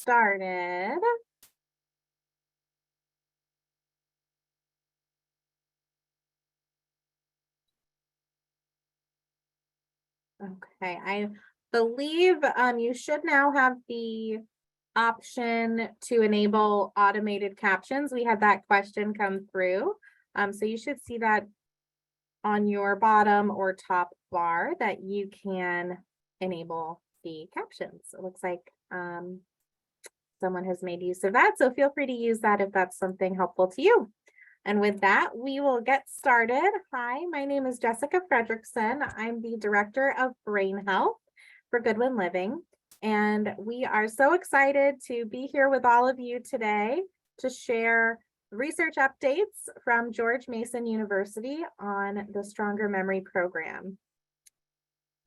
started. Okay, I believe you should now have the option to enable automated captions. We had that question come through. So you should see that on your bottom or top bar that you can enable the captions. It looks like someone has made use of that. So feel free to use that if that's something helpful to you. And with that, we will get started. Hi, my name is Jessica Fredrickson. I'm the Director of Brain Health for Goodwin Living. And we are so excited to be here with all of you today to share research updates from George Mason University on the Stronger Memory program.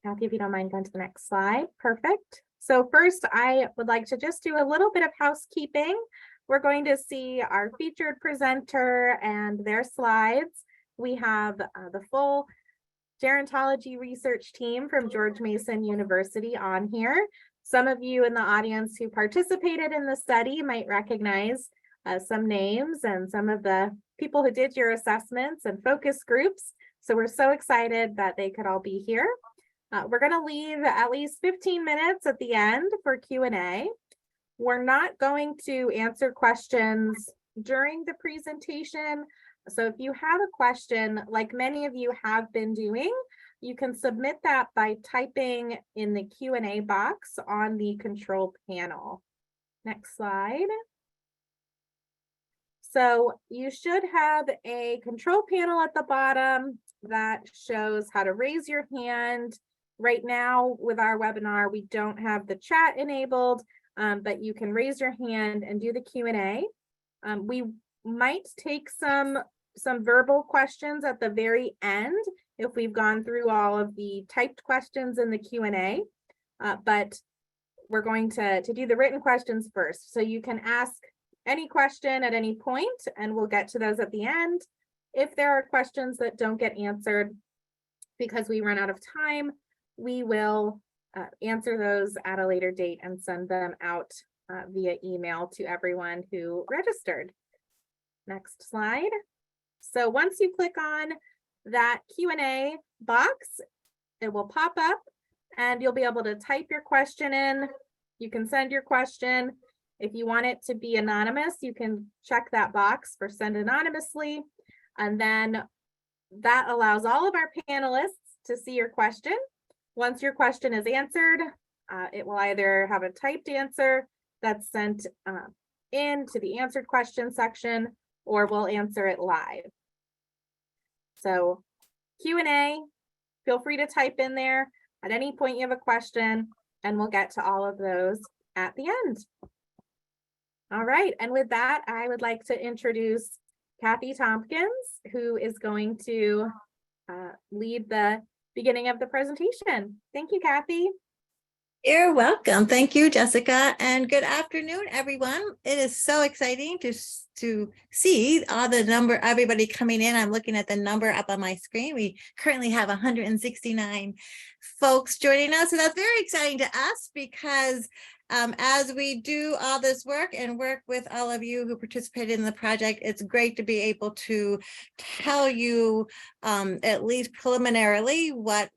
Kathy, if you don't mind going to the next slide. Perfect. So first, I would like to just do a little bit of housekeeping. We're going to see our featured presenter and their slides. We have the full gerontology research team from George Mason University on here. Some of you in the audience who participated in the study might recognize some names and some of the people who did your assessments and focus groups. So we're so excited that they could all be here. We're going to leave at least 15 minutes at the end for Q&A. We're not going to answer questions during the presentation. So if you have a question, like many of you have been doing, you can submit that by typing in the Q&A box on the control panel. Next slide. So you should have a control panel at the bottom that shows how to raise your hand. Right now with our webinar, we don't have the chat enabled, but you can raise your hand and do the Q&A. We might take some verbal questions at the very end if we've gone through all of the typed questions in the Q&A, but we're going to do the written questions first. So you can ask any question at any point, and we'll get to those at the end. If there are questions that don't get answered because we run out of time, we will answer those at a later date and send them out via email to everyone who registered. Next slide. So once you click on that Q&A box, it will pop up and you'll be able to type your question in. You can send your question. If you want it to be anonymous, you can check that box for send anonymously. And then that allows all of our panelists to see your question. Once your question is answered, it will either have a typed answer that's sent into the answered question section, or we'll answer it live. So Q&A, feel free to type in there at any point you have a question, and we'll get to all of those at the end. All right, and with that, I would like to introduce Kathy Tompkins, who is going to lead the beginning of the presentation. Thank you, Kathy. You're welcome. Thank you, Jessica, and good afternoon, everyone. It is so exciting to see all the number, everybody coming in. I'm looking at the number up on my screen. We currently have 169 folks joining us, and that's very exciting to us because as we do all this work and work with all of you who participated in the project, it's great to be able to tell you at least preliminarily what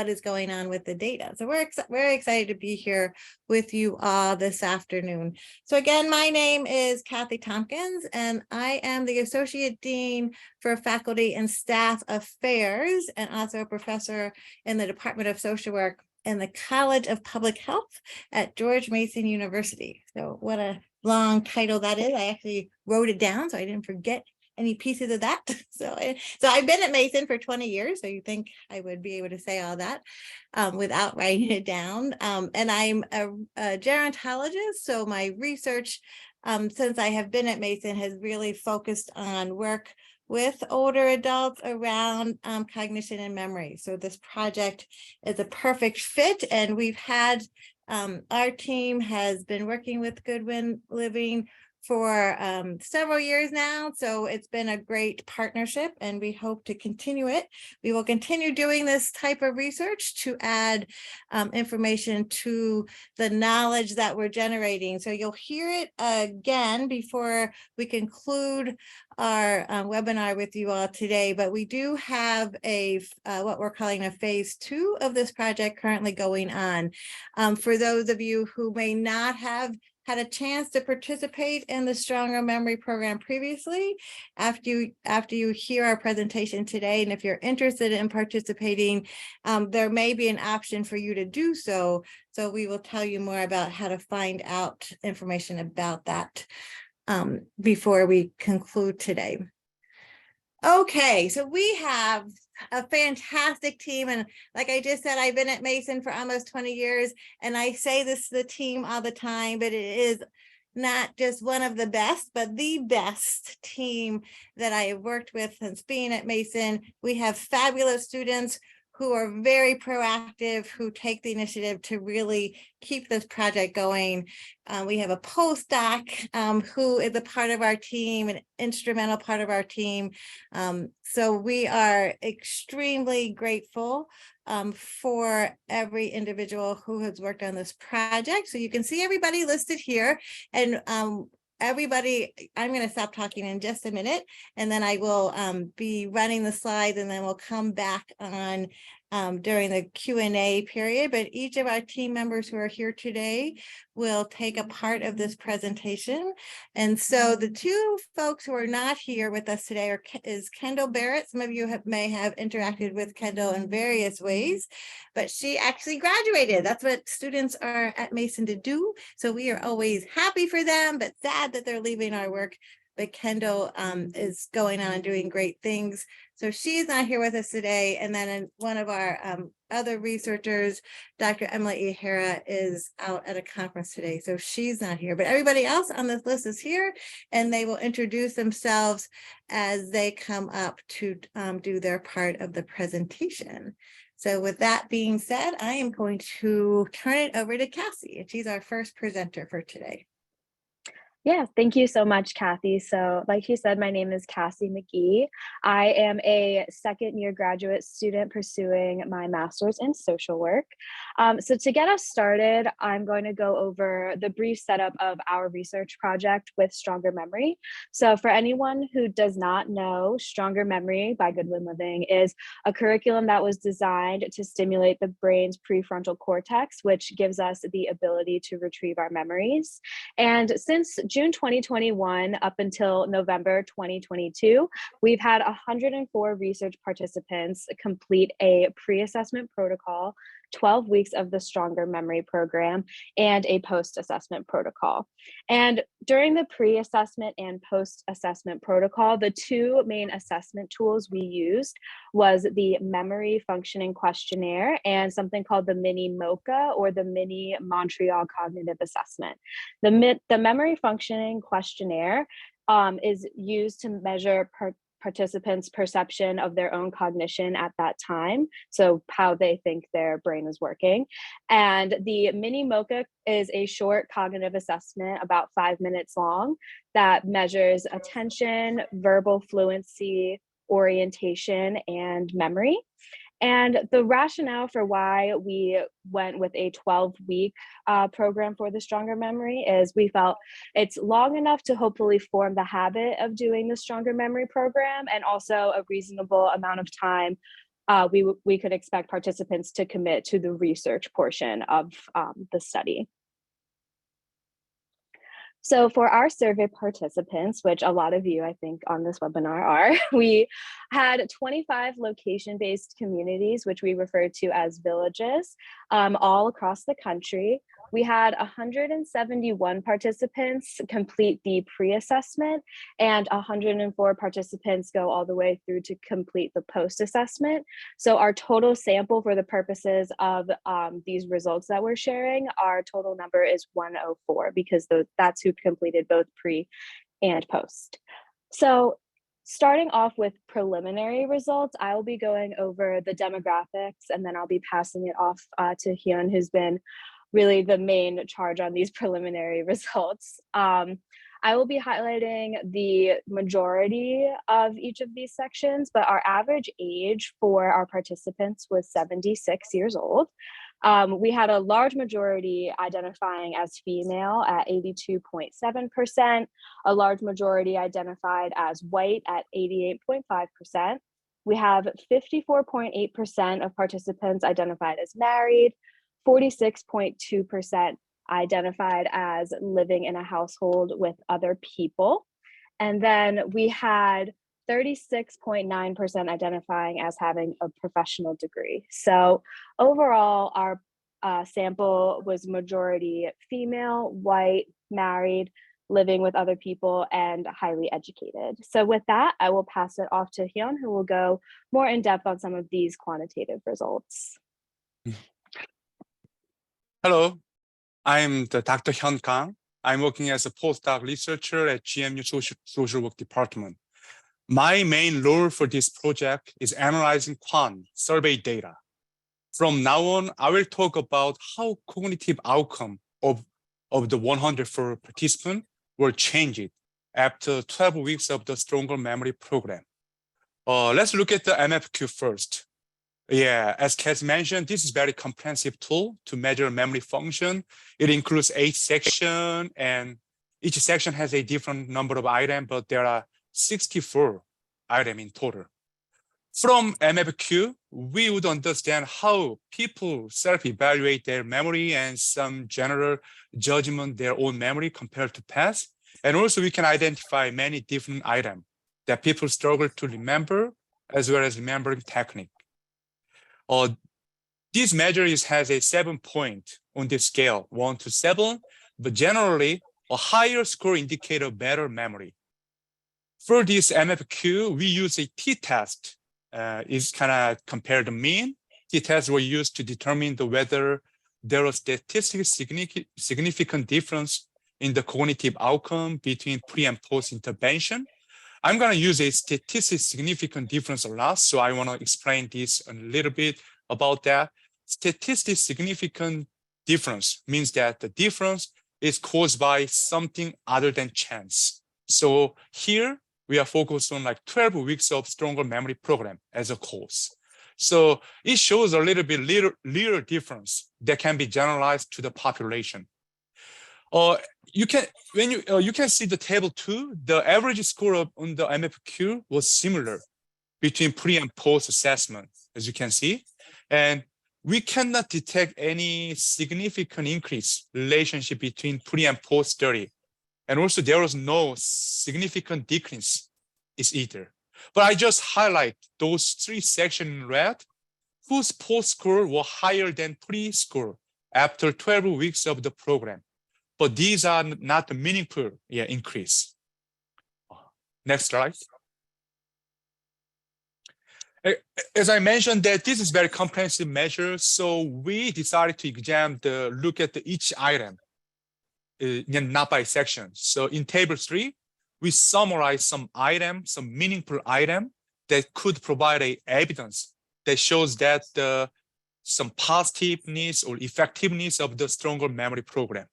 is going on with the data. So we're very excited to be here with you all this afternoon. So again, my name is Kathy Tompkins, and I am the Associate Dean for Faculty and Staff Affairs, and also a professor in the Department of Social Work in the College of Public Health at George Mason University. So what a long title that is. I actually wrote it down so I didn't forget any pieces of that. So I've been at Mason for 20 years, so you think I would be able to say all that without writing it down. And I'm a gerontologist, so my research since I have been at Mason has really focused on work with older adults around cognition and memory. So this project is a perfect fit, and we've had our team has been working with Goodwin Living for several years now. So it's been a great partnership and we hope to continue it. We will continue doing this type of research to add information to the knowledge that we're generating. So you'll hear it again before we conclude our webinar with you all today, but we do have a what we're calling a phase 2 of this project currently going on. For those of you who may not have had a chance to participate in the Stronger Memory program previously, after you hear our presentation today, and if you're interested in participating, there may be an option for you to do so. So we will tell you more about how to find out information about that before we conclude today. Okay, so we have a fantastic team. And like I just said, I've been at Mason for almost 20 years. And I say this to the team all the time, but it is not just one of the best, but the best team that I have worked with since being at Mason. We have fabulous students who are very proactive, who take the initiative to really keep this project going. We have a postdoc who is a part of our team, an instrumental part of our team. So we are extremely grateful for every individual who has worked on this project. So you can see everybody listed here, and everybody, I'm going to stop talking in just a minute, and then I will be running the slides, and then we'll come back on during the Q&A period. But each of our team members who are here today will take a part of this presentation. And so the two folks who are not here with us today is Kendall Barrett. Some of you may have interacted with Kendall in various ways, but she actually graduated. That's what students are at Mason to do. So we are always happy for them, but sad that they're leaving our work. But Kendall is going on and doing great things. So she's not here with us today. And then one of our other researchers, Dr. Emily O'Hara, is out at a conference today. So she's not here, but everybody else on this list is here, and they will introduce themselves as they come up to do their part of the presentation. So with that being said, I am going to turn it over to Cassie, and she's our first presenter for today. Yeah, thank you so much, Kathy. So like she said, my name is Cassie McGee. I am a second-year graduate student pursuing my master's in social work. So to get us started, I'm going to go over the brief setup of our research project with StrongerMemory. So for anyone who does not know, StrongerMemory by Goodwin Living is a curriculum that was designed to stimulate the brain's prefrontal cortex, which gives us the ability to retrieve our memories. And since June 2021 up until November 2022, we've had 104 research participants complete a pre-assessment protocol, 12 weeks of the StrongerMemory program, and a post-assessment protocol. And during the pre-assessment and post-assessment protocol, the two main assessment tools we used was the memory functioning questionnaire and something called the MiniMocha, or the Mini Montreal Cognitive Assessment. The memory functioning questionnaire is used to measure participants' perception of their own cognition at that time, so how they think their brain is working. And the MiniMocha is a short cognitive assessment, about 5 minutes long, that measures attention, verbal fluency, orientation, and memory. And the rationale for why we went with a 12-week program for the StrongerMemory is we felt it's long enough to hopefully form the habit of doing the StrongerMemory program, and also a reasonable amount of time we could expect participants to commit to the research portion of the study. So for our survey participants, which a lot of you, I think, on this webinar are, we had 25 location-based communities, which we refer to as villages, all across the country. We had 171 participants complete the pre-assessment, and 104 participants go all the way through to complete the post-assessment. So our total sample, for the purposes of these results that we're sharing, our total number is 104, because that's who completed both pre and post. So starting off with preliminary results, I will be going over the demographics, and then I'll be passing it off to Hyun, who's been really the main charge on these preliminary results. I will be highlighting the majority of each of these sections, but our average age for our participants was 76 years old. We had a large majority identifying as female at 82.7%, a large majority identified as white at 88.5%. We have 54.8% of participants identified as married, 46.2% identified as living in a household with other people. And then we had 36.9% identifying as having a professional degree. So overall, our sample was majority female, white, married, living with other people, and highly educated. So with that, I will pass it off to Hyun, who will go more in depth on some of these quantitative results. Hello, I'm Dr. Hyun Kang. I'm working as a postdoc researcher at GMU Social Work Department. My main role for this project is analyzing quant survey data. From now on, I will talk about how cognitive outcome of the 104 participants were changed after 12 weeks of the Stronger Memory program. Let's look at the MFQ first. Yeah, as Cassie mentioned, this is a very comprehensive tool to measure memory function. It includes 8 sections, and each section has a different number of items, but there are 64 items in total. From MFQ, we would understand how people self-evaluate their memory and some general judgment their own memory compared to past. And also we can identify many different items that people struggle to remember, as well as remembering technique. This measure has a 7-point on this scale, 1 to 7, but generally a higher score indicates better memory. For this MFQ, we use a t-test. It's kind of compare the mean. T-tests were used to determine whether there was statistically significant difference in the cognitive outcome between pre and post intervention. I'm going to use a statistically significant difference a lot, so I want to explain this a little bit about that. Statistically significant difference means that the difference is caused by something other than chance. So here we are focused on like 12 weeks of Stronger Memory program as a cause. So it shows a little bit little difference that can be generalized to the population. You can see the table 2, the average score on the MFQ was similar between pre and post assessment, as you can see. And we cannot detect any significant increase relationship between pre and post study. And also there was no significant decrease either. But I just highlight those 3 sections in red whose post score were higher than pre score after 12 weeks of the program. But these are not a meaningful increase. Next slide. As I mentioned, that this is very comprehensive measure, so we decided to look at each item, not by section. So in table 3, we summarize some meaningful item that could provide evidence that shows that some positiveness or effectiveness of the Stronger Memory program.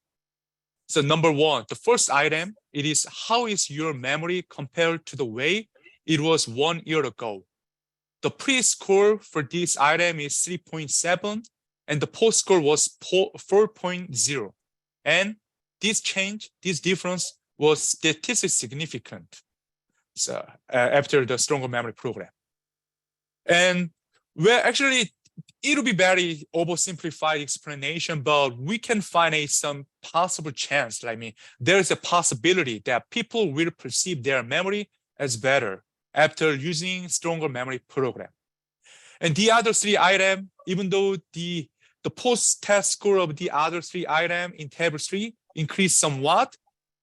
So number 1, the first item, it is how is your memory compared to the way it was 1 year ago? The pre-score for this item is 3.7 and the post-score was 4.0. And this difference was statistically significant after the Stronger Memory program. And actually, it'll be very oversimplified explanation, but we can find some possible chance. There's a possibility that people will perceive their memory as better after using Stronger Memory program. And the other 3 items, even though the post-test score of the other 3 items in table 3 increased somewhat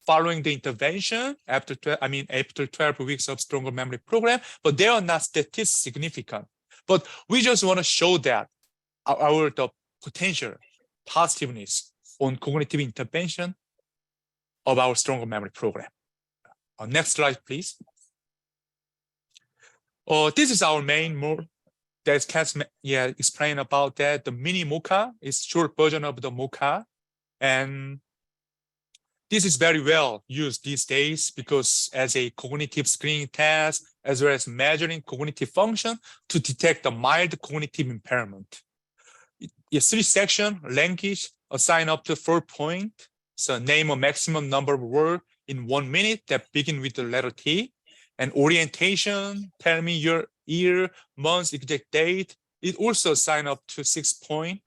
following the intervention after 12 weeks of Stronger Memory program, but they are not statistically significant. But we just want to show that the potential positiveness on cognitive intervention of our Stronger Memory program. Next slide, please. This is our main mode. That Cassie explained about that. The MiniMocha is short version of the Mocha, and this is very well used these days because as a cognitive screening test, as well as measuring cognitive function to detect a mild cognitive impairment. Three section, language, assign up to 4 points. So name a maximum number of words in 1 minute that begin with the letter T. And orientation, tell me your year, month, exact date. It also assign up to 6 points.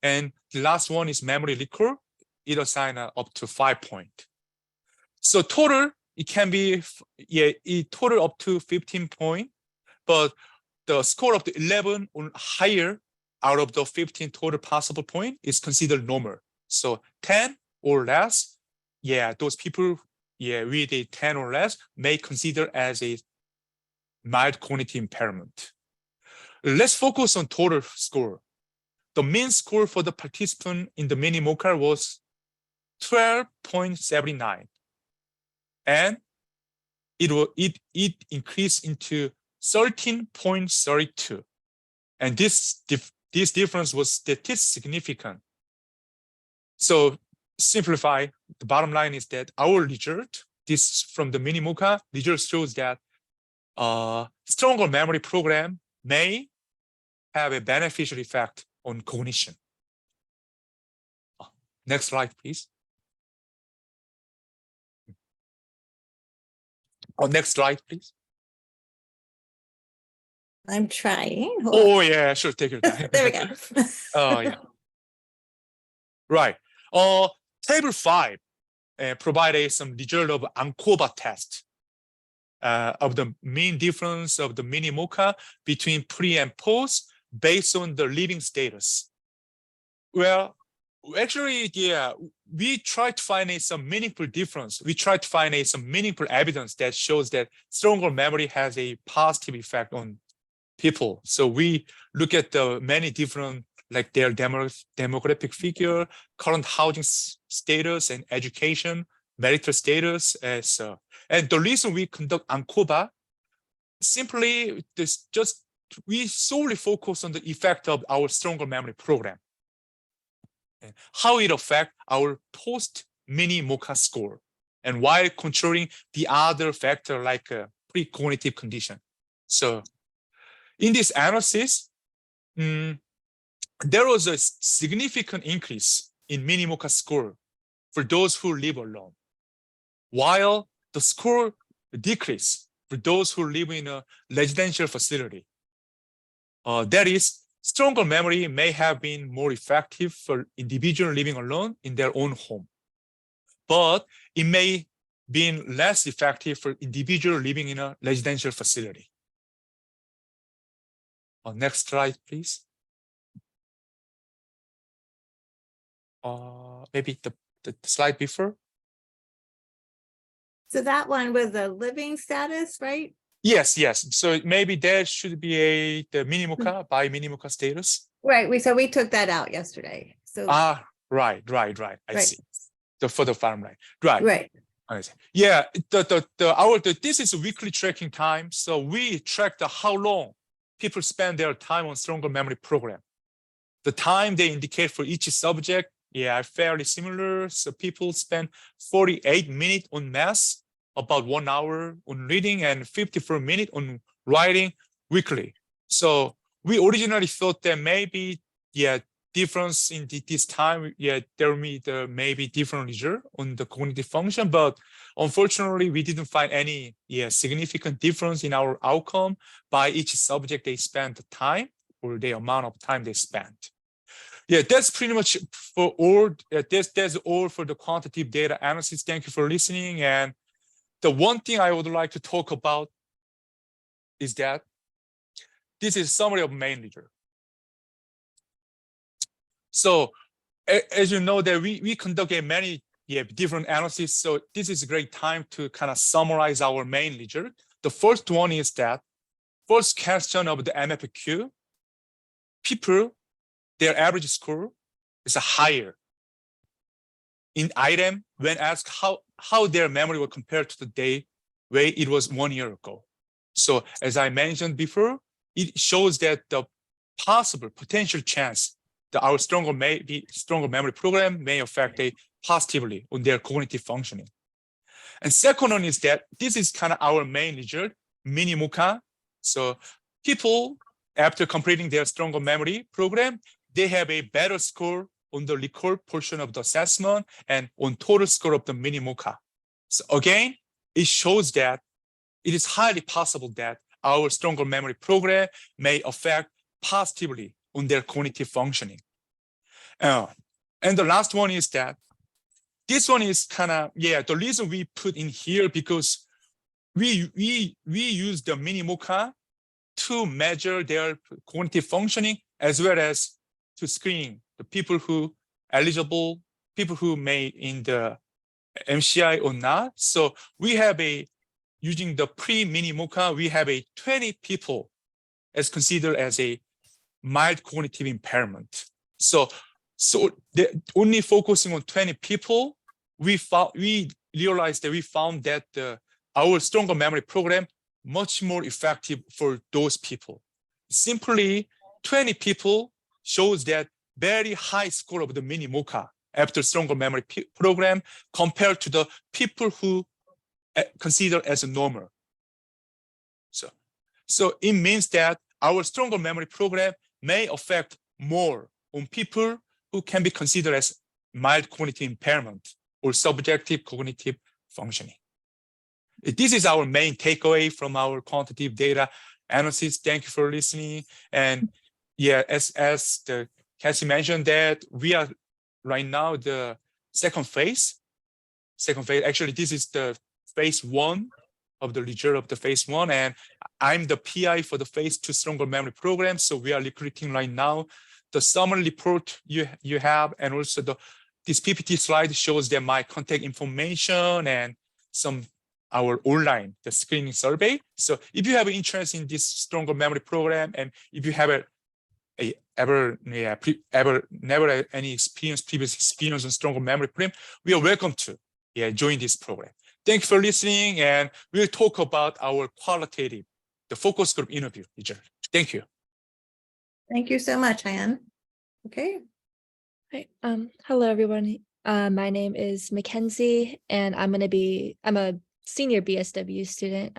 And the last one is memory recall. It assign up to 5 points. So total, it can be, it total up to 15 points, but the score of the 11 or higher out of the 15 total possible point is considered normal. So 10 or less, those people, with a 10 or less may consider as a mild cognitive impairment. Let's focus on total score. The mean score for the participant in the MiniMocha was 12.79, and it increased into 13.32, and this difference was statistically significant. So simplify, the bottom line is that our result, this from the MiniMocha, result shows that stronger memory program may have a beneficial effect on cognition. Next slide, please. Next slide, please. I'm trying. Hold on. Oh yeah, sure, take your time. There we go. Oh yeah. Right. Table 5 provided some result of ANCOVA test of the mean difference of the MiniMocha between pre and post based on the living status. Well, actually, we tried to find some meaningful difference. We tried to find some meaningful evidence that shows that stronger memory has a positive effect on people. So we look at the many different, like their demographic figure, current housing status, and education, marital status. And the reason we conduct ANCOVA, simply we solely focus on the effect of our stronger memory program, and how it affects our post MiniMocha score, and while controlling the other factor like pre-cognitive condition. So in this analysis, there was a significant increase in MiniMocha score for those who live alone, while the score decreased for those who live in a residential facility. That is, stronger memory may have been more effective for individuals living alone in their own home, but it may be less effective for individuals living in a residential facility. Next slide, please. Maybe the slide before. So that one was a living status, right? Yes. So maybe there should be the MiniMocha by MiniMocha status. Right. We took that out yesterday. So right. I see. For the farm, right. Right. I see. Yeah. This is a weekly tracking time. So we tracked how long people spend their time on stronger memory program. The time they indicate for each subject, fairly similar. So people spend 48 minutes on math, about 1 hour on reading, and 54 minutes on writing weekly. So we originally thought that maybe, difference in this time, there may be different result on the cognitive function, but unfortunately, we didn't find any significant difference in our outcome by each subject they spent time or the amount of time they spent. That's pretty much for all. That's all for the quantitative data analysis. Thank you for listening. And the one thing I would like to talk about is that this is summary of main result. So as you know that we conducted many different analyses. So this is a great time to kind of summarize our main result. The first one is that first question of the MFQ, people, their average score is higher in item when asked how their memory will compare to the day way it was 1 year ago. So as I mentioned before, it shows that the potential chance that our stronger memory program may affect a positively on their cognitive functioning. And second one is that this is kind of our main result, MiniMocha. So people, after completing their stronger memory program, they have a better score on the recall portion of the assessment and on total score of the MiniMocha. So again, it shows that it is highly possible that our stronger memory program may affect positively on their cognitive functioning. And the last one is that this one is kind of, the reason we put in here because we use the MiniMocha to measure their cognitive functioning as well as to screen the people who eligible, people who may in the MCI or not. So we have using the pre-MiniMocha, we have 20 people as considered as a mild cognitive impairment. So only focusing on 20 people, we realized that we found that our stronger memory program much more effective for those people. Simply 20 people shows that very high score of the MiniMocha after stronger memory program compared to the people who consider as a normal. So it means that our stronger memory program may affect more on people who can be considered as mild cognitive impairment or subjective cognitive functioning. This is our main takeaway from our quantitative data analysis. Thank you for listening. And as the Cassie mentioned that we are right now the second phase. Actually, this is the phase 1 of the result of the phase 1. And I'm the PI for the phase 2 stronger memory program. So we are recruiting right now. The summary report you have, and also this PPT slide shows that my contact information and our online, the screening survey. So if you have interest in this stronger memory program, and if you have never had any previous experience on stronger memory program, we are welcome to join this program. Thank you for listening, and we'll talk about our qualitative, the focus group interview. Thank you. Thank you so much, Anne. Okay. Hi. Hello, everyone. My name is Mackenzie, and I'm a senior BSW student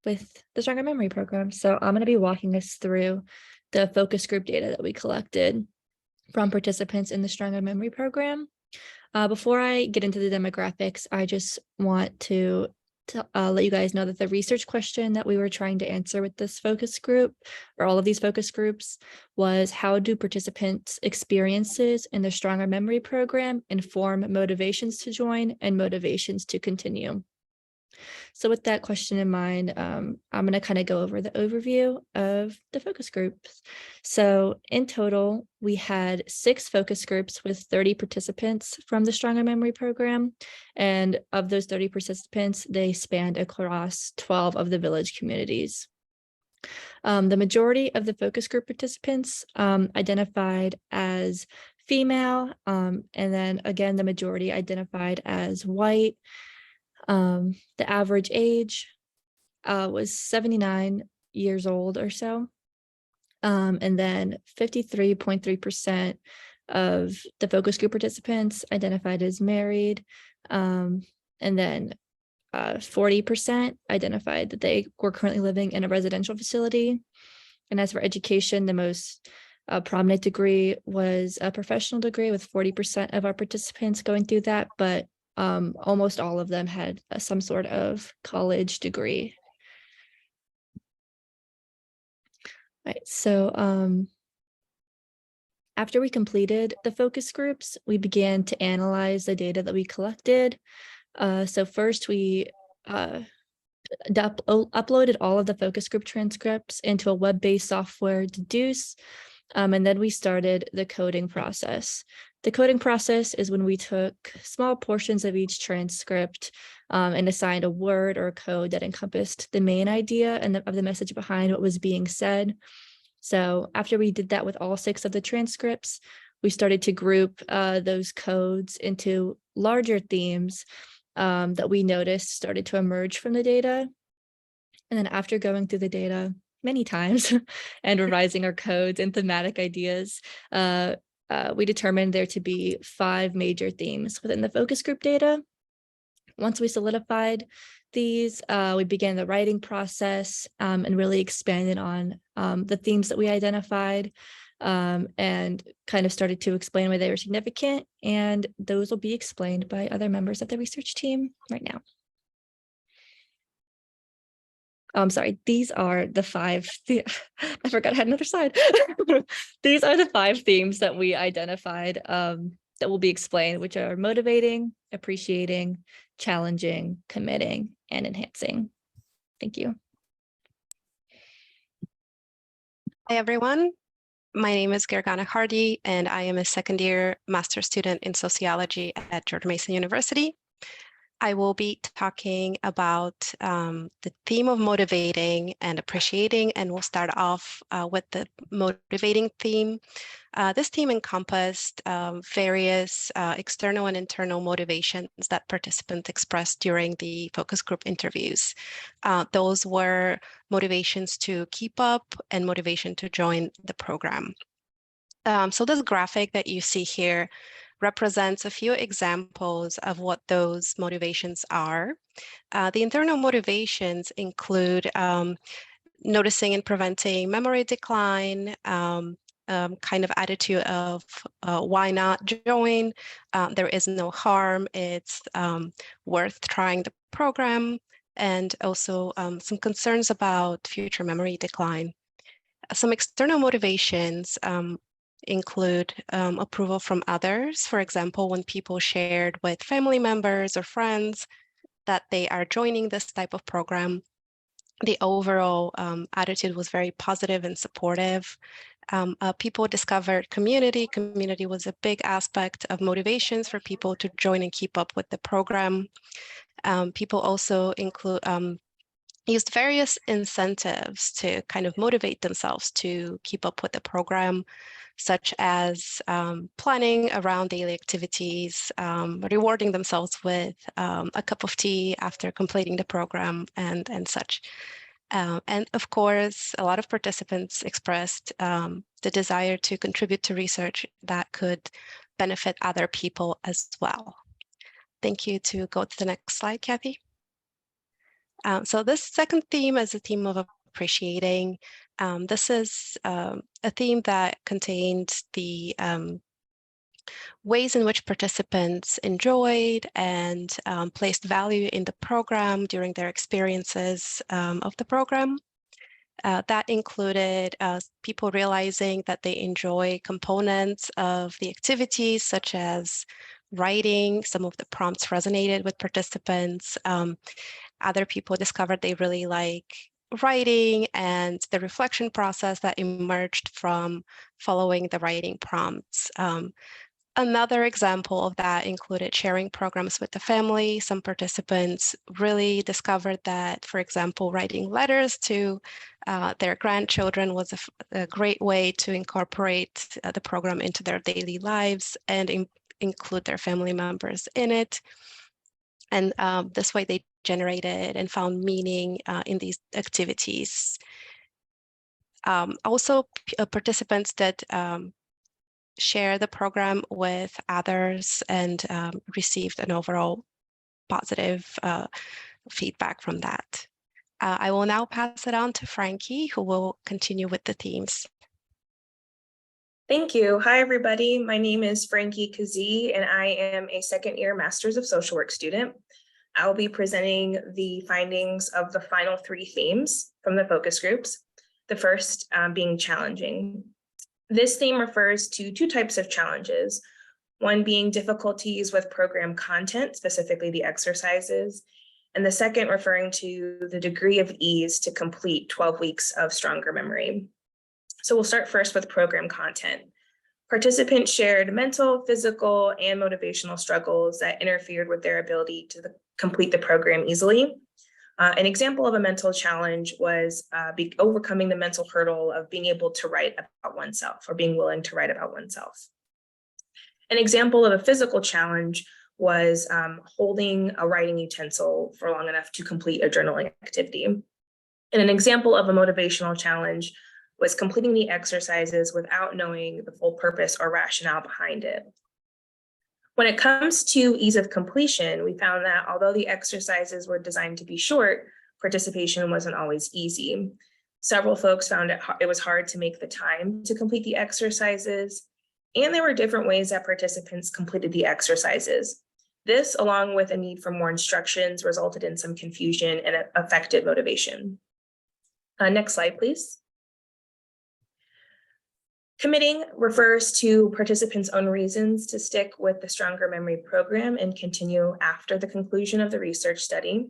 with the Stronger Memory program. So I'm going to be walking us through the focus group data that we collected from participants in the Stronger Memory program. Before I get into the demographics, I just want to let you guys know that the research question that we were trying to answer with this focus group, or all of these focus groups, was how do participants' experiences in the Stronger Memory program inform motivations to join and motivations to continue? So with that question in mind, I'm going to kind of go over the overview of the focus groups. So in total, we had 6 focus groups with 30 participants from the Stronger Memory program. And of those 30 participants, they spanned across 12 of the village communities. The majority of the focus group participants identified as female, and then again, the majority identified as white. The average age was 79 years old or so. And then 53.3% of the focus group participants identified as married. And then 40% identified that they were currently living in a residential facility. And as for education, the most prominent degree was a professional degree, with 40% of our participants going through that, but almost all of them had some sort of college degree. Right, so after we completed the focus groups, we began to analyze the data that we collected. So first we uploaded all of the focus group transcripts into a web-based software, Deduce, and then we started the coding process. The coding process is when we took small portions of each transcript and assigned a word or a code that encompassed the main idea and of the message behind what was being said. So after we did that with all 6 of the transcripts, we started to group those codes into larger themes that we noticed started to emerge from the data. And then after going through the data many times and revising our codes and thematic ideas, we determined there to be 5 major themes within the focus group data. Once we solidified these, we began the writing process and really expanded on the themes that we identified, and kind of started to explain why they were significant. And those will be explained by other members of the research team right now. I'm sorry, these are the 5, I forgot I had another slide. These are the 5 themes that we identified that will be explained, which are motivating, appreciating, challenging, committing, and enhancing. Thank you. Hi, everyone. My name is Gergana Hardy, and I am a second-year master's student in sociology at George Mason University. I will be talking about the theme of motivating and appreciating, and we'll start off with the motivating theme. This theme encompassed various external and internal motivations that participants expressed during the focus group interviews. Those were motivations to keep up and motivation to join the program. So this graphic that you see here represents a few examples of what those motivations are. The internal motivations include noticing and preventing memory decline, kind of attitude of why not join, there is no harm, it's worth trying the program, and also some concerns about future memory decline. Some external motivations include approval from others. For example, when people shared with family members or friends that they are joining this type of program, the overall attitude was very positive and supportive. People discovered community. Community was a big aspect of motivations for people to join and keep up with the program. People also used various incentives to kind of motivate themselves to keep up with the program, such as planning around daily activities, rewarding themselves with a cup of tea after completing the program, and such. And of course, a lot of participants expressed the desire to contribute to research that could benefit other people as well. Thank you. To go to the next slide, Kathy. So this second theme is a theme of appreciating. This is a theme that contained the ways in which participants enjoyed and placed value in the program during their experiences of the program. That included people realizing that they enjoy components of the activities, such as writing. Some of the prompts resonated with participants. Other people discovered they really like writing and the reflection process that emerged from following the writing prompts. Another example of that included sharing programs with the family. Some participants really discovered that, for example, writing letters to their grandchildren was a great way to incorporate the program into their daily lives and include their family members in it. And this way they generated and found meaning in these activities. Also, participants that share the program with others and received an overall positive feedback from that. I will now pass it on to Frankie, who will continue with the themes. Thank you. Hi, everybody. My name is Frankie Kazee, and I am a second-year Master's of Social Work student. I'll be presenting the findings of the final 3 themes from the focus groups, the first being challenging. This theme refers to 2 types of challenges, one being difficulties with program content, specifically the exercises, and the second referring to the degree of ease to complete 12 weeks of StrongerMemory. So we'll start first with program content. Participants shared mental, physical, and motivational struggles that interfered with their ability to complete the program easily. An example of a mental challenge was overcoming the mental hurdle of being able to write about oneself or being willing to write about oneself. An example of a physical challenge was holding a writing utensil for long enough to complete a journaling activity. And an example of a motivational challenge was completing the exercises without knowing the full purpose or rationale behind it. When it comes to ease of completion, we found that although the exercises were designed to be short, participation wasn't always easy. Several folks found it was hard to make the time to complete the exercises, and there were different ways that participants completed the exercises. This, along with a need for more instructions, resulted in some confusion and affected motivation. Next slide, please. Committing refers to participants' own reasons to stick with the Stronger Memory program and continue after the conclusion of the research study.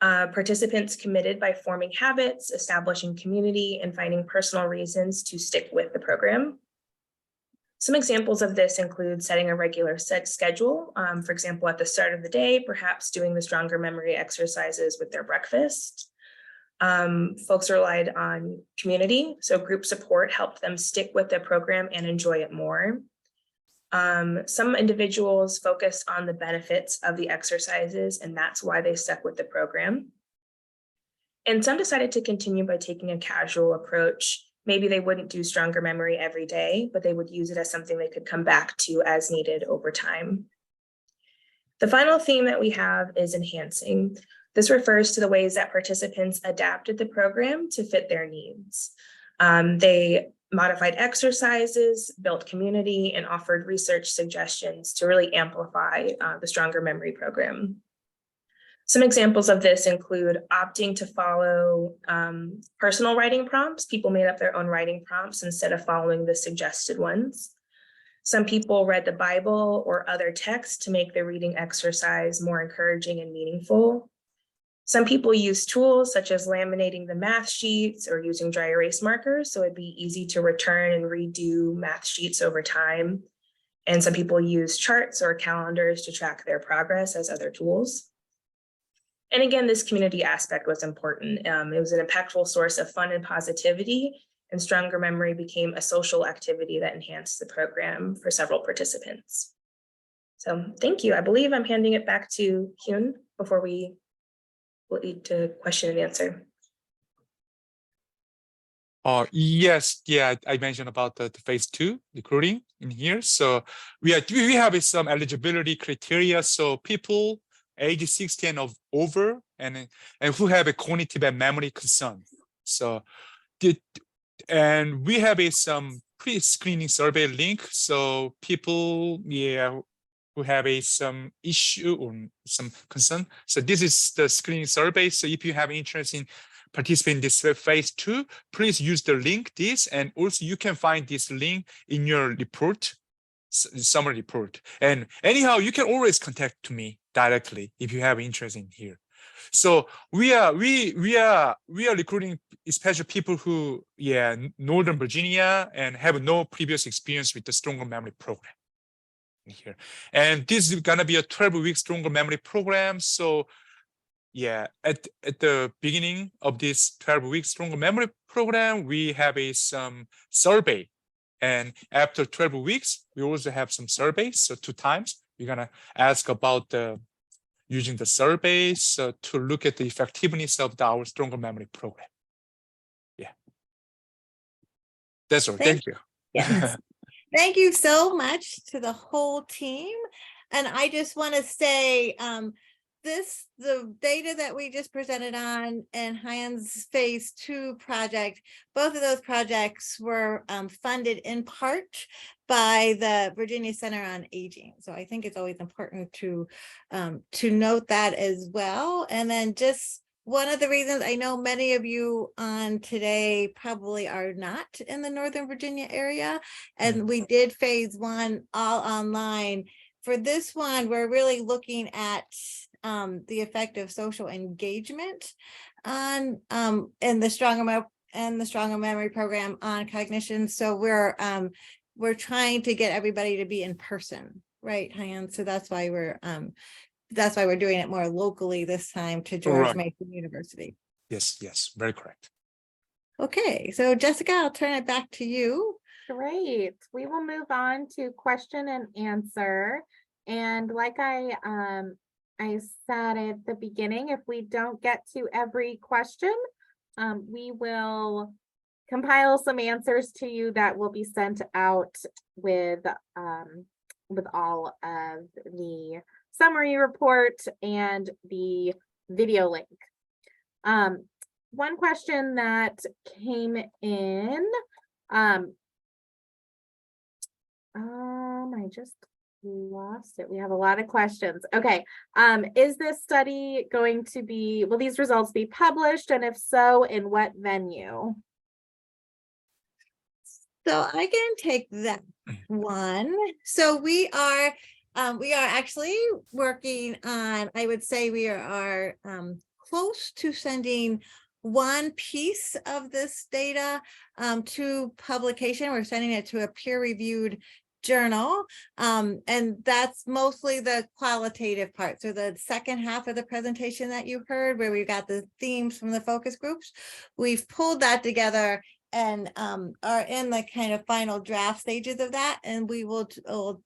Participants committed by forming habits, establishing community, and finding personal reasons to stick with the program. Some examples of this include setting a regular schedule, for example, at the start of the day, perhaps doing the Stronger Memory exercises with their breakfast. Folks relied on community, so group support helped them stick with the program and enjoy it more. Some individuals focused on the benefits of the exercises, and that's why they stuck with the program. And some decided to continue by taking a casual approach. Maybe they wouldn't do Stronger Memory every day, but they would use it as something they could come back to as needed over time. The final theme that we have is enhancing. This refers to the ways that participants adapted the program to fit their needs. They modified exercises, built community, and offered research suggestions to really amplify the Stronger Memory program. Some examples of this include opting to follow personal writing prompts. People made up their own writing prompts instead of following the suggested ones. Some people read the Bible or other texts to make the reading exercise more encouraging and meaningful. Some people use tools such as laminating the math sheets or using dry erase markers, so it'd be easy to return and redo math sheets over time. And some people use charts or calendars to track their progress as other tools. And again, this community aspect was important. It was an impactful source of fun and positivity, and Stronger Memory became a social activity that enhanced the program for several participants. So thank you. I believe I'm handing it back to Hyun before we will lead to question and answer. Yes, yeah, I mentioned about the phase 2 recruiting in here. So we have some eligibility criteria. So people age 60 and over and who have a cognitive and memory concern. So and we have some pre-screening survey link. So people, who have some issue or some concern. So this is the screening survey. So if you have interest in participating in this phase 2, please use the link and also you can find this link in your report, summary report. And anyhow, you can always contact me directly if you have interest in here. So we are recruiting especially people who, Northern Virginia and have no previous experience with the Stronger Memory program here. And this is gonna be a 12-week Stronger Memory program. So at the beginning of this 12-week Stronger Memory program, we have some survey. And after 12 weeks, we also have some surveys. So 2 times, we're gonna ask about using the surveys to look at the effectiveness of our Stronger Memory program. Yeah. That's all. Thank you. Yes. Thank you so much to the whole team. And I just want to say the data that we just presented on and Hyan's phase 2 project, both of those projects were funded in part by the Virginia Center on Aging. So I think it's always important to note that as well. And then just one of the reasons, I know many of you on today probably are not in the Northern Virginia area, and we did phase 1 all online. For this one, we're really looking at the effect of social engagement on in the Stronger Memory program on cognition. So we're trying to get everybody to be in person, right, Hyan? So that's why we're doing it more locally this time to George Mason University. Yes, very correct. Okay, so Jessica, I'll turn it back to you. Great. We will move on to question and answer. And like I said at the beginning, if we don't get to every question, we will compile some answers to you that will be sent out with all of the summary report and the video link. One question that came in, I just lost it. We have a lot of questions. Okay. Is this study going to be, will these results be published? And if so, in what venue? So I can take that one. So we are actually working on, I would say we are close to sending one piece of this data to publication. We're sending it to a peer-reviewed journal, and that's mostly the qualitative part. So the second half of the presentation that you heard, where we got the themes from the focus groups, we've pulled that together and are in the kind of final draft stages of that, and we will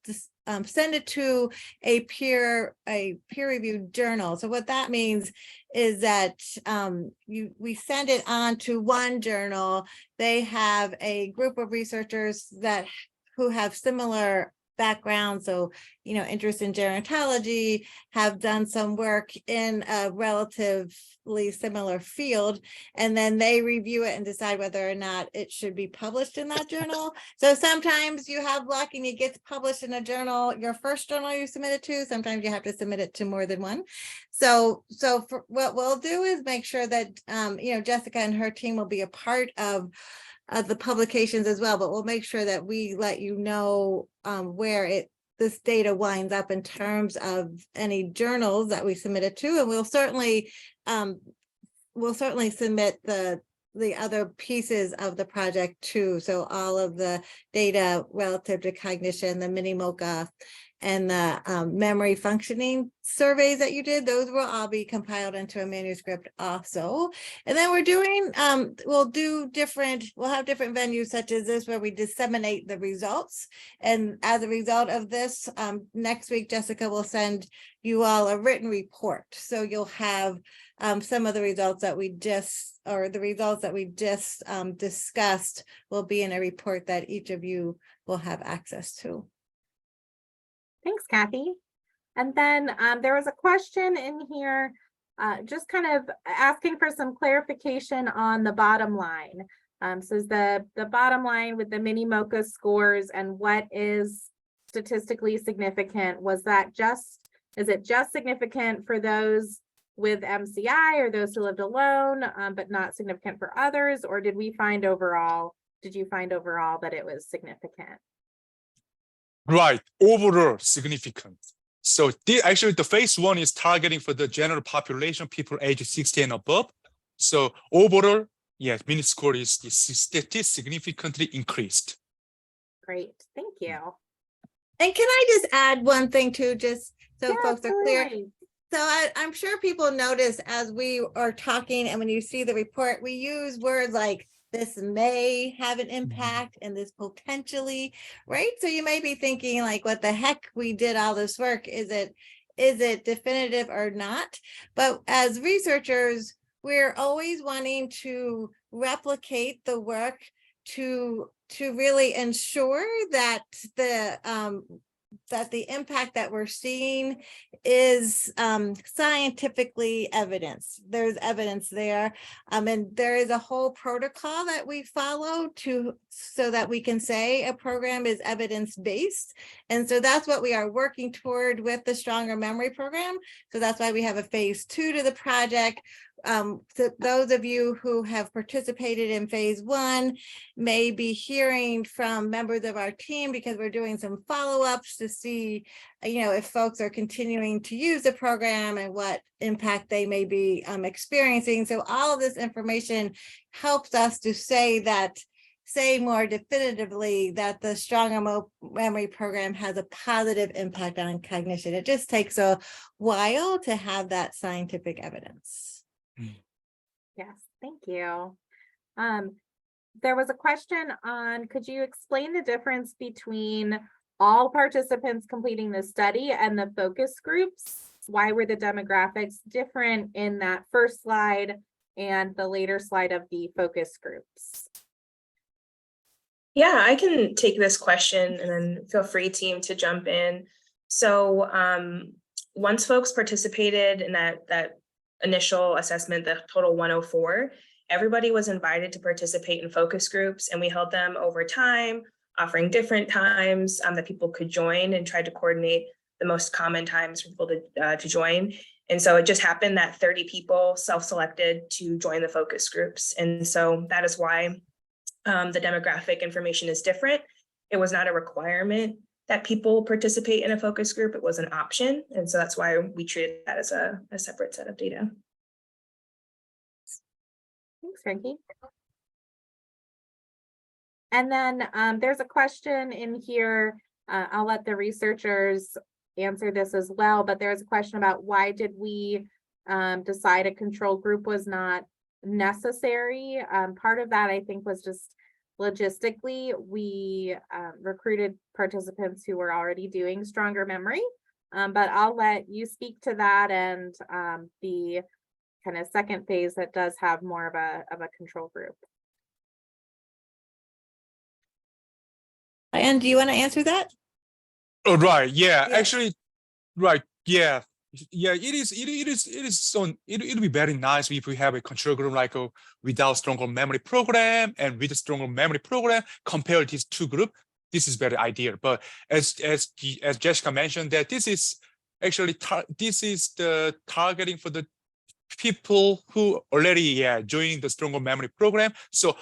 just send it to a peer-reviewed journal. So what that means is that we send it on to one journal. They have a group of researchers who have similar backgrounds, so interest in gerontology, have done some work in a relatively similar field, and then they review it and decide whether or not it should be published in that journal. So sometimes you have luck and it gets published in a journal, your first journal you submit it to. Sometimes you have to submit it to more than one. So for what we'll do is make sure that Jessica and her team will be a part of the publications as well, but we'll make sure that we let you know where this data winds up in terms of any journals that we submit it to, and we'll certainly submit the other pieces of the project too. So all of the data relative to cognition, the MiniMocha, and the memory functioning surveys that you did, those will all be compiled into a manuscript also. And then we'll have different venues such as this where we disseminate the results. And as a result of this, next week, Jessica will send you all a written report. So you'll have some of the results that we just discussed will be in a report that each of you will have access to. Thanks, Kathy. And then there was a question in here, just kind of asking for some clarification on the bottom line. So is the bottom line with the MiniMocha scores and what is statistically significant, is it just significant for those with MCI or those who lived alone, but not significant for others? Or did you find overall that it was significant? Right, overall significant. So actually the phase 1 is targeting for the general population, people age 60 and above. So overall, yes, mini score is statistically significantly increased. Great, thank you. And can I just add one thing too, just so Yeah, folks are clear? absolutely. So I'm sure people notice as we are talking and when you see the report, we use words like this may have an impact and this potentially, right? So you may be thinking like, what the heck, we did all this work. Is it definitive or not? But as researchers, we're always wanting to replicate the work to really ensure that the impact that we're seeing is scientifically evidenced. There's evidence there, and there is a whole protocol that we follow so that we can say a program is evidence-based. And so that's what we are working toward with the StrongerMemory program. So that's why we have a phase 2 to the project. So those of you who have participated in phase 1 may be hearing from members of our team because we're doing some follow-ups to see, if folks are continuing to use the program and what impact they may be experiencing. So all of this information helps us to say more definitively that the StrongerMemory program has a positive impact on cognition. It just takes a while to have that scientific evidence. Yes, thank you. There was a question on, could you explain the difference between all participants completing the study and the focus groups? Why were the demographics different in that first slide and the later slide of the focus groups? Yeah, I can take this question and then feel free, team, to jump in. So once folks participated in that initial assessment, the total 104, everybody was invited to participate in focus groups, and we held them over time, offering different times that people could join, and tried to coordinate the most common times for people to join. And so it just happened that 30 people self-selected to join the focus groups. And so that is why the demographic information is different. It was not a requirement that people participate in a focus group. It was an option. And so that's why we treated that as a separate set of data. Thanks, Frankie. And then there's a question in here. I'll let the researchers answer this as well, but there's a question about why did we decide a control group was not necessary. Part of that, I think, was just logistically, we recruited participants who were already doing StrongerMemory, but I'll let you speak to that and the kind of second phase that does have more of a control group. And do you want to answer that? Oh, right. Yeah, Yeah. actually, right. Yeah. Yeah, it is so it'll be very nice if we have a control group like without stronger memory program and with a stronger memory program, compare these two groups. This is very ideal. But as Jessica mentioned, that this is actually this is the targeting for the people who already joined the stronger memory program. So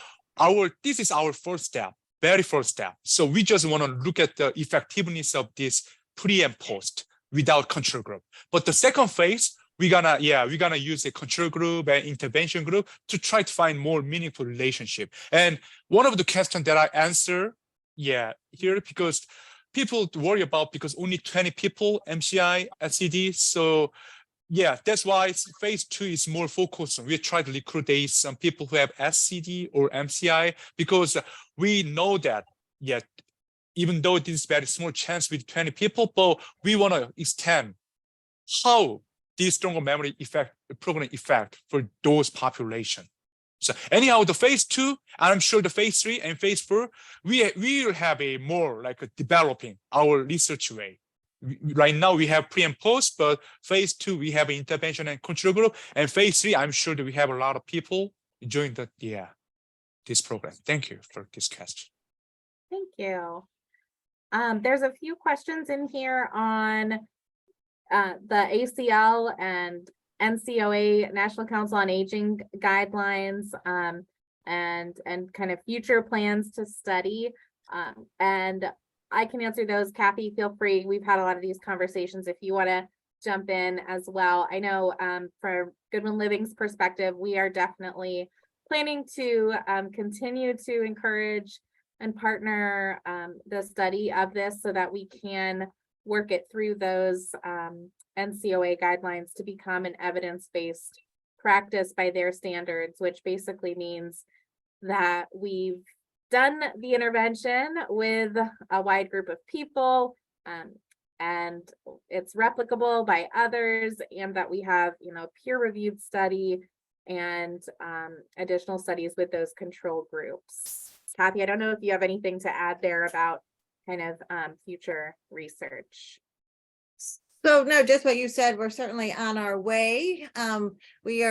this is our first step, very first step. So we just want to look at the effectiveness of this pre and post without control group. But the second phase, we're gonna use a control group and intervention group to try to find more meaningful relationship. And one of the questions that I answer, here, because people worry about because only 20 people MCI SCD. So yeah, that's why phase 2 is more focused on. We try to recruit some people who have SCD or MCI because we know that even though this is very small chance with 20 people, but we want to extend how this stronger memory program effect for those population. So anyhow, the phase 2, and I'm sure the phase 3 and phase 4, we will have a more like developing our research way. Right now we have pre and post, but phase 2 we have intervention and control group, and phase 3 I'm sure that we have a lot of people join this program. Thank you for this question. Thank you. There's a few questions in here on the ACL and NCOA, National Council on Aging guidelines, and kind of future plans to study. And I can answer those. Kathy, feel free. We've had a lot of these conversations if you want to jump in as well. I know for Goodwin Living's perspective, we are definitely planning to continue to encourage and partner the study of this so that we can work it through those NCOA guidelines to become an evidence-based practice by their standards, which basically means that we've done the intervention with a wide group of people and it's replicable by others, and that we have, peer-reviewed study and additional studies with those control groups. Kathy, I don't know if you have anything to add there about kind of future research. So no, just what you said, we're certainly on our way. We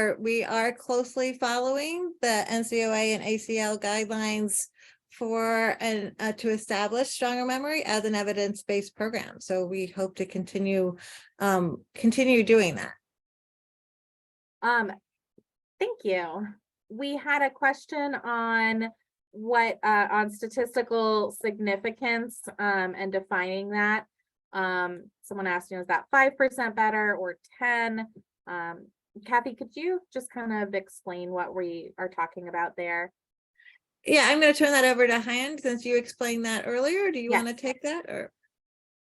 are closely following the NCOA and ACL guidelines for to establish StrongerMemory as an evidence-based program. So we hope to continue doing that. Thank you. We had a question on on statistical significance and defining that. Someone asked, is that 5% better or 10? Kathy, could you just kind of explain what we are talking about there? Yeah, I'm going to turn that over to Hyun since you explained that earlier. Do you Yes. want to take that? Or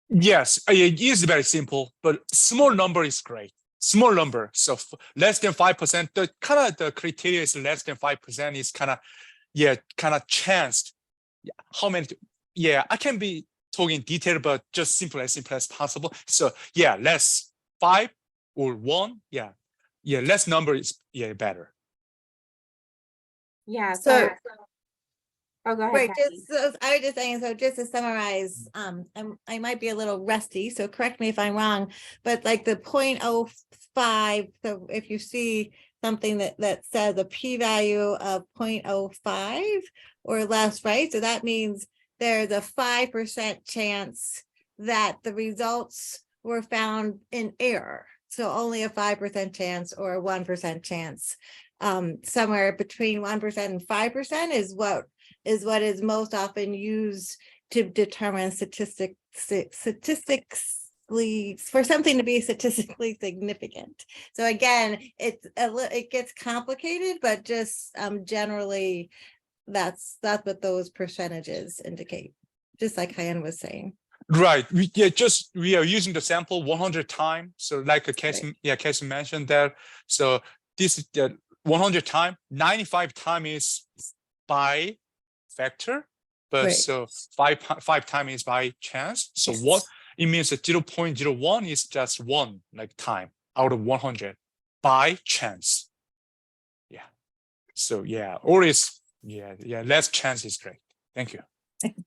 Yes, it is very simple, but small number is great. Small number, so less than 5%. The criteria is less than 5% is kind of chance. How many? I can be talking detail, but just simple as possible. So less 5 or 1. Less number is better. Yeah. So Oh, go ahead, Right, Kathy. just, so I was just saying, so just to summarize, I might be a little rusty, so correct me if I'm wrong, but like the 0.05, so if you see something that says a p-value of 0.05 or less, right? So that means there's a 5% chance that the results were found in error. So only a 5% chance or a 1% chance. Somewhere between 1% and 5% is what is most often used to determine statistically for something to be statistically significant. So again, it gets complicated, but just generally that's what those percentages indicate, just like Hyan was saying. Right. We are using the sample 100 times. So like Cassie mentioned there. So this is the 100 times, 95 times is by factor, but Right. so five times is by chance. So Yes. what it means that 0.01 is just one like time out of 100 by chance. Yeah. So yeah, or is less chance is great. Thank you.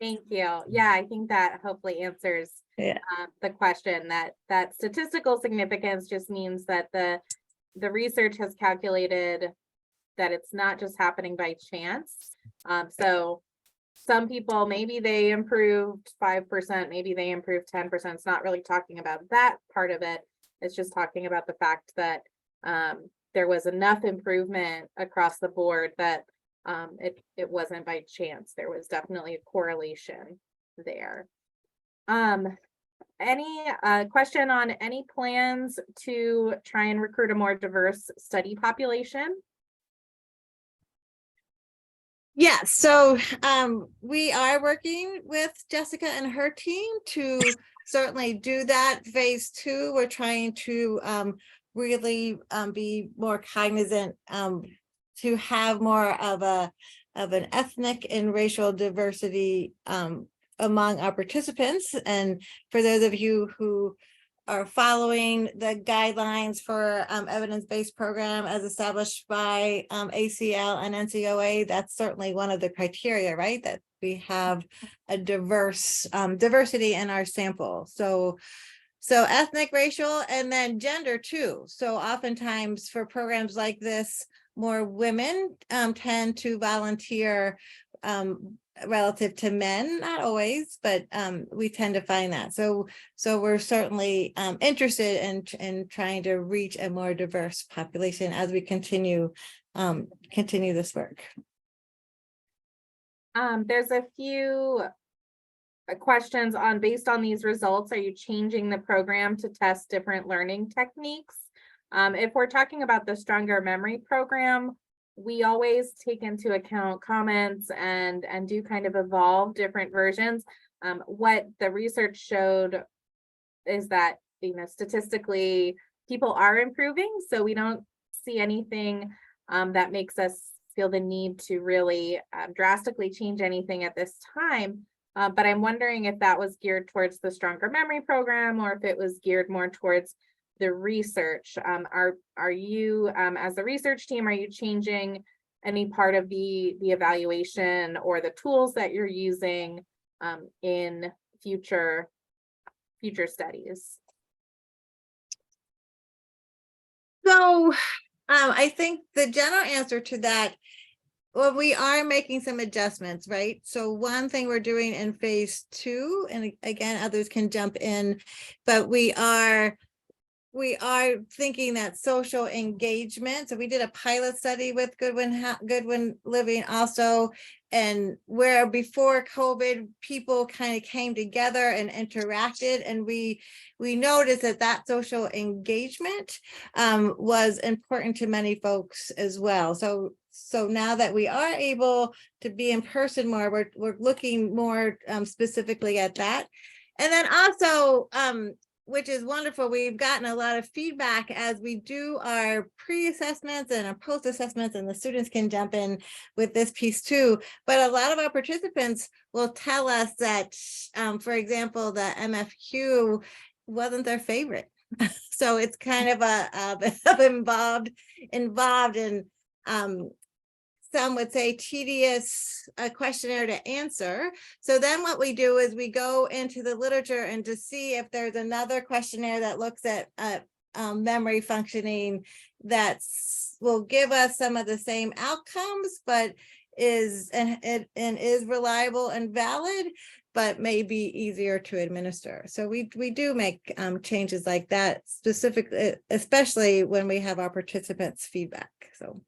Thank you. Yeah, I think that hopefully answers the question that statistical significance just means that the research has calculated that it's not just happening by chance. So some people, maybe they improved 5%, maybe they improved 10%. It's not really talking about that part of it. It's just talking about the fact that there was enough improvement across the board that it wasn't by chance. There was definitely a correlation there. Any question on any plans to try and recruit a more diverse study population? Yeah, so we are working with Jessica and her team to certainly do that. Phase 2, we're trying to really be more cognizant to have more of an ethnic and racial diversity among our participants. And for those of you who are following the guidelines for evidence-based program as established by ACL and NCOA, that's certainly one of the criteria, right? That we have a diversity in our sample. So ethnic, racial, and then gender too. So oftentimes for programs like this, more women tend to volunteer relative to men, not always, but we tend to find that. So we're certainly interested in trying to reach a more diverse population as we continue this work. There's a few questions on, based on these results, are you changing the program to test different learning techniques? If we're talking about the StrongerMemory program, we always take into account comments and do kind of evolve different versions. What the research showed is that, statistically people are improving, so we don't see anything that makes us feel the need to really drastically change anything at this time. But I'm wondering if that was geared towards the StrongerMemory program or if it was geared more towards the research. Are you, as the research team, are you changing any part of the evaluation or the tools that you're using in future studies? So I think the general answer to that, well, we are making some adjustments, right? So one thing we're doing in phase 2, and again, others can jump in, but we are thinking that social engagement. So we did a pilot study with Goodwin Living also, and where before COVID, people kind of came together and interacted, and we noticed that social engagement was important to many folks as well. So now that we are able to be in person more, we're looking more specifically at that. And then also, which is wonderful, we've gotten a lot of feedback as we do our pre-assessments and our post-assessments, and the students can jump in with this piece too. But a lot of our participants will tell us that, for example, the MFQ wasn't their favorite. So it's kind of involved in some would say tedious questionnaire to answer. So then what we do is we go into the literature and to see if there's another questionnaire that looks at memory functioning will give us some of the same outcomes, but is reliable and valid, but may be easier to administer. So we do make changes like that specifically, especially when we have our participants' feedback. So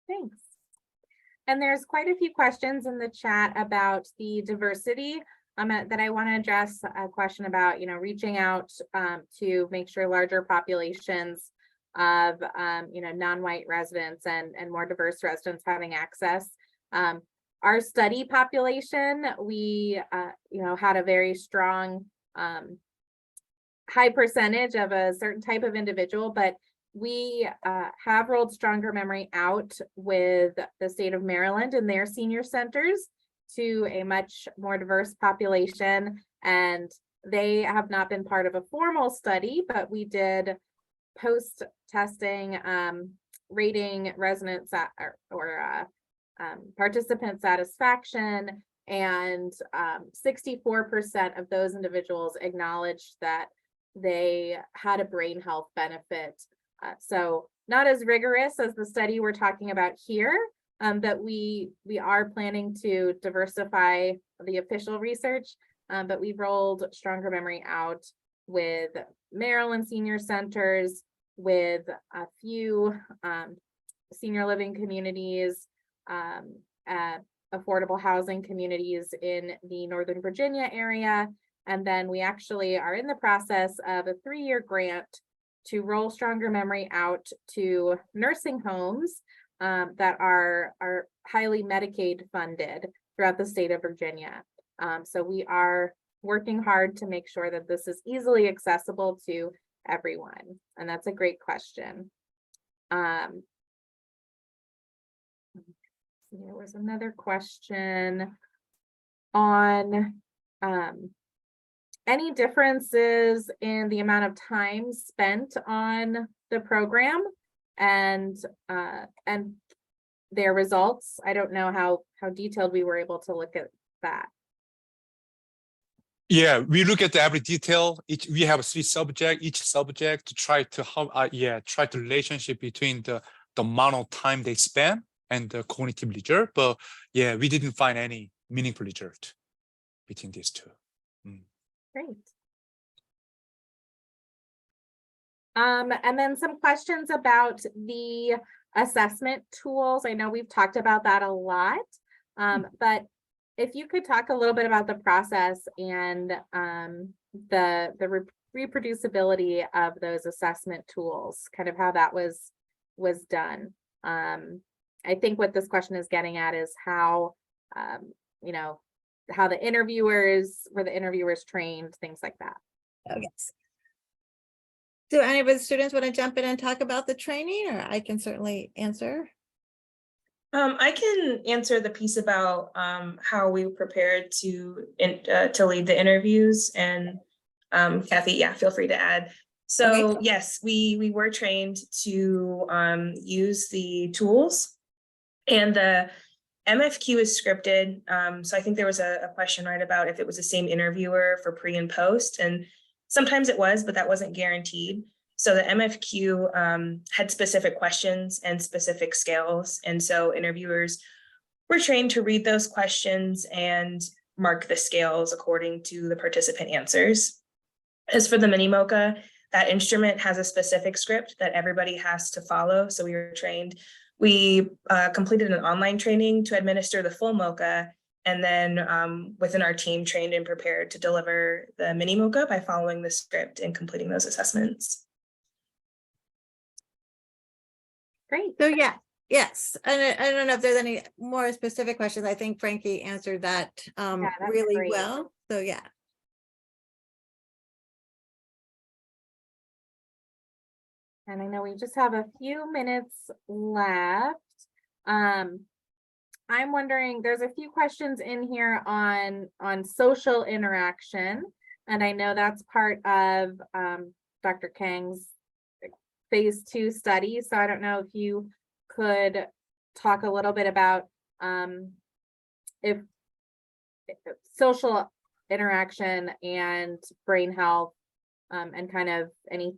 Thanks. And there's quite a few questions in the chat about the diversity that I want to address. A question about, reaching out to make sure larger populations of, non-white residents and more diverse residents having access. Our study population, we, had a very strong, high percentage of a certain type of individual, but we have rolled StrongerMemory out with the state of Maryland and their senior centers to a much more diverse population. And they have not been part of a formal study, but we did post-testing rating residents or participant satisfaction, and 64% of those individuals acknowledged that they had a brain health benefit. So not as rigorous as the study we're talking about here, but we are planning to diversify the official research, but we've rolled StrongerMemory out with Maryland senior centers, with a few senior living communities, affordable housing communities in the Northern Virginia area. And then we actually are in the process of a 3-year grant to roll StrongerMemory out to nursing homes that are highly Medicaid funded throughout the state of Virginia. So we are working hard to make sure that this is easily accessible to everyone. And that's a great question. There was another question on any differences in the amount of time spent on the program and their results. I don't know how detailed we were able to look at that. Yeah, we look at every detail. We have 3 subjects, each subject to try to try the relationship between the amount of time they spend and the cognitive result. But yeah, we didn't find any meaningful result between these two. Great. And then some questions about the assessment tools. I know we've talked about that a lot, but if you could talk a little bit about the process and the reproducibility of those assessment tools, kind of how that was done. I think what this question is getting at is how, how the interviewers, were the interviewers trained, things like that. oh, yes. Do any of the students want to jump in and talk about the training, or I can certainly answer? I can answer the piece about how we prepared to lead the interviews, and Kathy, yeah, feel free to add. So Okay. yes, we were trained to use the tools, and the MFQ is scripted. So I think there was a question right about if it was the same interviewer for pre and post, and sometimes it was, but that wasn't guaranteed. So the MFQ had specific questions and specific scales. And so interviewers were trained to read those questions and mark the scales according to the participant answers. As for the MiniMocha, that instrument has a specific script that everybody has to follow. So we were trained. We completed an online training to administer the full Mocha, and then within our team trained and prepared to deliver the MiniMocha by following the script and completing those assessments. Great. So yeah, yes. And I don't know if there's any more specific questions. I think Frankie answered that that's really great. well. So yeah. And I know we just have a few minutes left. I'm wondering, there's a few questions in here on social interaction, and I know that's part of Dr. Kang's phase 2 study. So I don't know if you could talk a little bit about if social interaction and brain health, and kind of any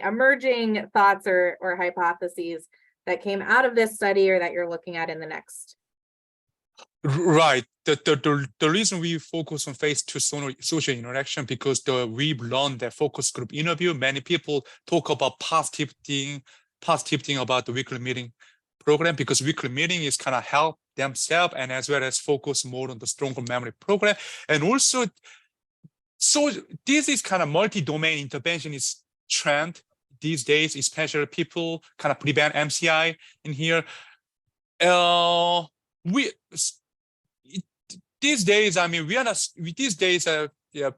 emerging thoughts or hypotheses that came out of this study or that you're looking at in the next. Right. The reason we focus on face-to-face social interaction because we've learned that focus group interview, many people talk about positive thing about the weekly meeting program, because weekly meeting is kind of help themselves and as well as focus more on the stronger memory program. And also, so this is kind of multi-domain intervention is trend these days, especially people kind of prevent MCI in here. These days, I mean, we are not, these days,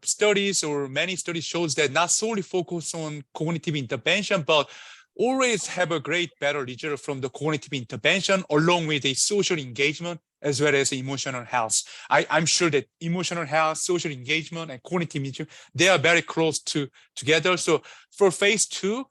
studies or many studies shows that not solely focus on cognitive intervention, but always have a great better result from the cognitive intervention along with a social engagement as well as emotional health. I'm sure that emotional health, social engagement, and cognitive engagement, they are very close together. So for phase 2,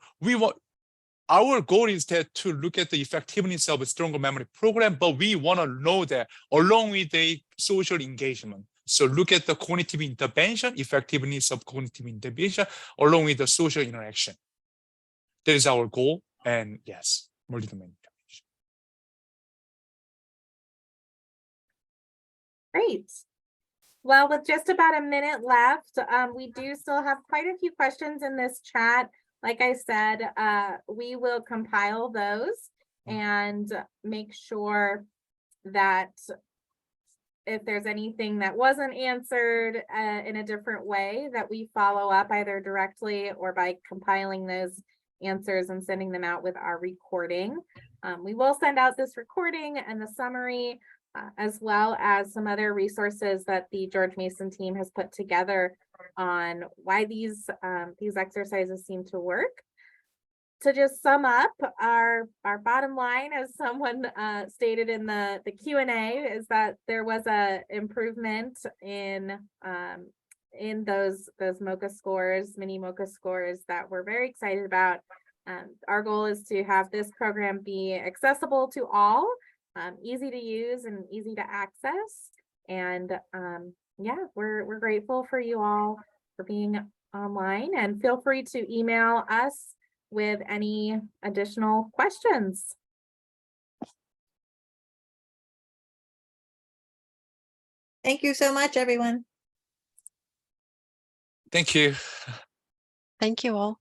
our goal is that to look at the effectiveness of a stronger memory program, but we want to know that along with the social engagement. So look at the cognitive intervention, effectiveness of cognitive intervention, along with the social interaction. That is our goal. And yes, multi-domain intervention. Great. Well, with just about a minute left, we do still have quite a few questions in this chat. Like I said, we will compile those and make sure that if there's anything that wasn't answered in a different way, that we follow up either directly or by compiling those answers and sending them out with our recording. We will send out this recording and the summary, as well as some other resources that the George Mason team has put together on why these exercises seem to work. To just sum up, our bottom line, as someone stated in the Q&A, is that there was a improvement in those MoCA scores, MiniMocha scores, that we're very excited about. Our goal is to have this program be accessible to all, easy to use and easy to access. And yeah, we're grateful for you all for being online, and feel free to email us with any additional questions. Thank you so much, everyone. Thank you. Thank you all.